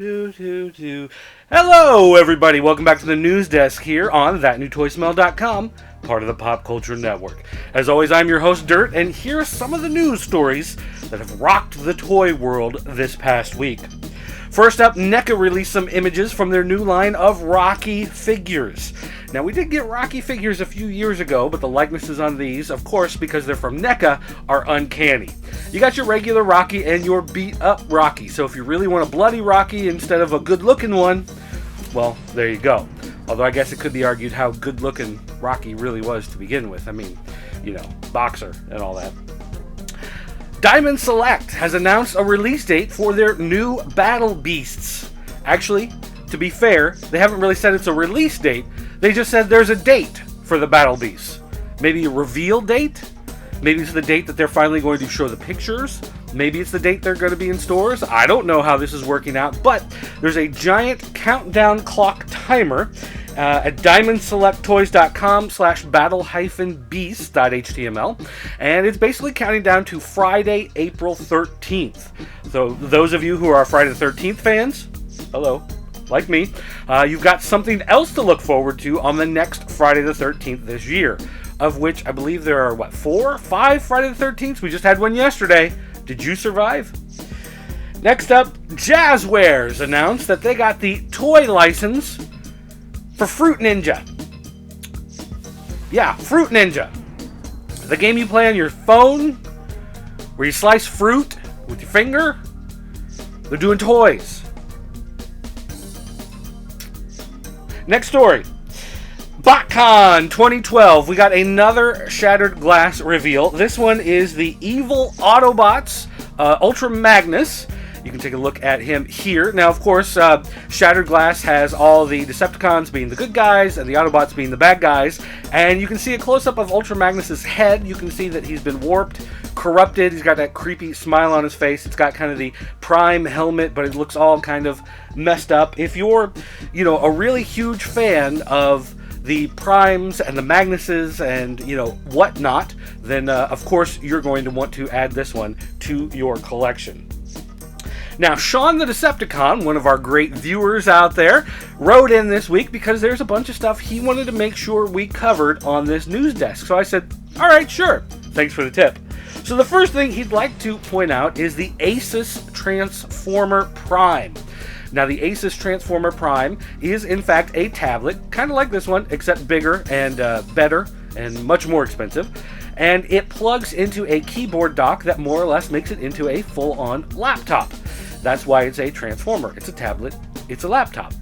Hello, everybody. Welcome back to the news desk here on ThatNewToySmell.com, part of the Pop Culture Network. As always, I'm your host, Dirt, and here are some of the news stories that have rocked the toy world this past week. First up, NECA released some images from their new line of Rocky figures. Now, we did get Rocky figures a few years ago, but the likenesses on these, of course, because they're from NECA, are uncanny. You got your regular Rocky and your beat-up Rocky, so if you really want a bloody Rocky instead of a good-looking one, well, there you go. Although I guess it could be argued how good-looking Rocky really was to begin with. I mean, you know, boxer and all that. Diamond Select has announced a release date for their new Battle Beasts. Actually, to be fair, they haven't really said it's a release date. They just said there's a date for the Battle Beasts. Maybe a reveal date? Maybe it's the date that they're finally going to show the pictures. Maybe it's the date they're going to be in stores. I don't know how this is working out, but there's a giant countdown clock timer at diamondselecttoys.com/battle-beast.html, and it's basically counting down to Friday, April 13th. So those of you who are Friday the 13th fans, hello, like me, you've got something else to look forward to on the next Friday the 13th this year, of which I believe there are, 4 or 5 Friday the 13th? We just had one yesterday. Did you survive? Next up, Jazzwares announced that they got the toy license for Fruit Ninja. Yeah, Fruit Ninja. The game you play on your phone, where you slice fruit with your finger. They're doing toys. Next story. BotCon 2012. We got another Shattered Glass reveal. This one is the evil Autobots, Ultra Magnus. You can take a look at him here. Now, of course, Shattered Glass has all the Decepticons being the good guys and the Autobots being the bad guys. And you can see a close-up of Ultra Magnus's head. You can see that he's been warped, corrupted. He's got that creepy smile on his face. It's got kind of the Prime helmet, but it looks all kind of messed up. If you're, a really huge fan of the Primes and the Magnuses and, whatnot, then, of course, you're going to want to add this one to your collection. Now, Sean the Decepticon, one of our great viewers out there, wrote in this week because there's a bunch of stuff he wanted to make sure we covered on this news desk. So I said, all right, sure. Thanks for the tip. So the first thing he'd like to point out is the Asus Transformer Prime. Now, the Asus Transformer Prime is, in fact, a tablet, kind of like this one, except bigger and better and much more expensive. And it plugs into a keyboard dock that more or less makes it into a full-on laptop. That's why it's a Transformer. It's a tablet. It's a laptop.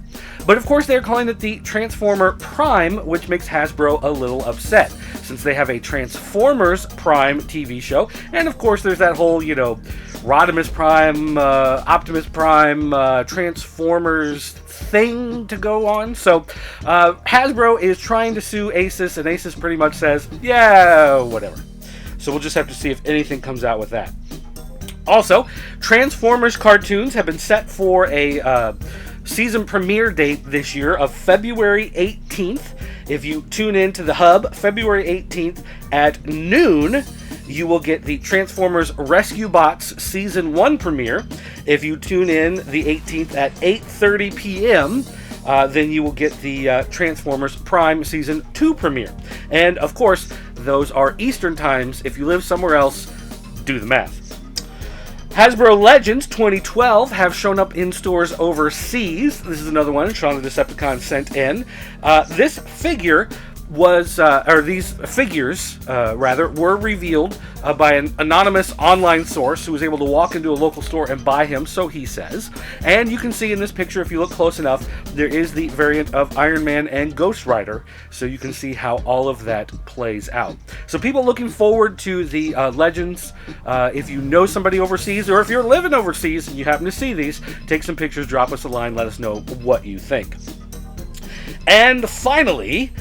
But of course, they're calling it the Transformer Prime, which makes Hasbro a little upset, since they have a Transformers Prime TV show. And of course, there's that whole, Rodimus Prime, Optimus Prime, Transformers thing to go on. So Hasbro is trying to sue Asus, and Asus pretty much says, yeah, whatever. So we'll just have to see if anything comes out with that. Also, Transformers cartoons have been set for a season premiere date this year of February 18th. If you tune in to the Hub, February 18th at noon, you will get the Transformers Rescue Bots Season 1 premiere. If you tune in the 18th at 8:30 p.m., then you will get the Transformers Prime Season 2 premiere. And, of course, those are Eastern times. If you live somewhere else, do the math. Hasbro Legends 2012 have shown up in stores overseas. This is another one Sean the Decepticon sent in. This figure was, these figures, were revealed by an anonymous online source who was able to walk into a local store and buy him, so he says. And you can see in this picture, if you look close enough, there is the variant of Iron Man and Ghost Rider, so you can see how all of that plays out. So people looking forward to the Legends. If you know somebody overseas, or if you're living overseas and you happen to see these, take some pictures, drop us a line, let us know what you think. And finally,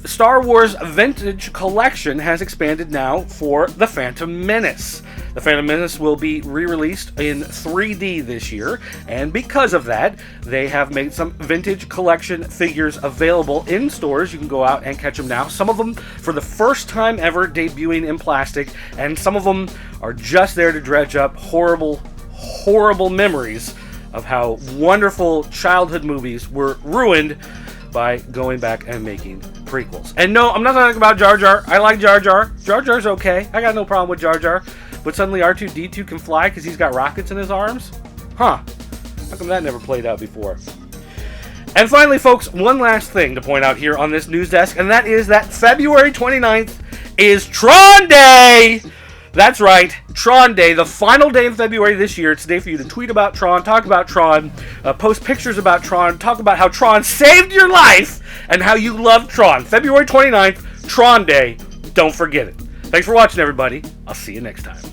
Star Wars Vintage Collection has expanded now for The Phantom Menace. The Phantom Menace will be re-released in 3D this year, and because of that, they have made some Vintage Collection figures available in stores. You can go out and catch them now. Some of them, for the first time ever, debuting in plastic, and some of them are just there to dredge up horrible, horrible memories of how wonderful childhood movies were ruined by going back and making prequels. And no, I'm not talking about Jar Jar. I like Jar Jar. Jar Jar's okay. I got no problem with Jar Jar. But suddenly R2-D2 can fly because he's got rockets in his arms? Huh. How come that never played out before? And finally, folks, one last thing to point out here on this news desk, and that is that February 29th is Tron Day! That's right, Tron Day, the final day in February this year. It's a day for you to tweet about Tron, talk about Tron, post pictures about Tron, talk about how Tron saved your life, and how you love Tron. February 29th, Tron Day. Don't forget it. Thanks for watching, everybody. I'll see you next time.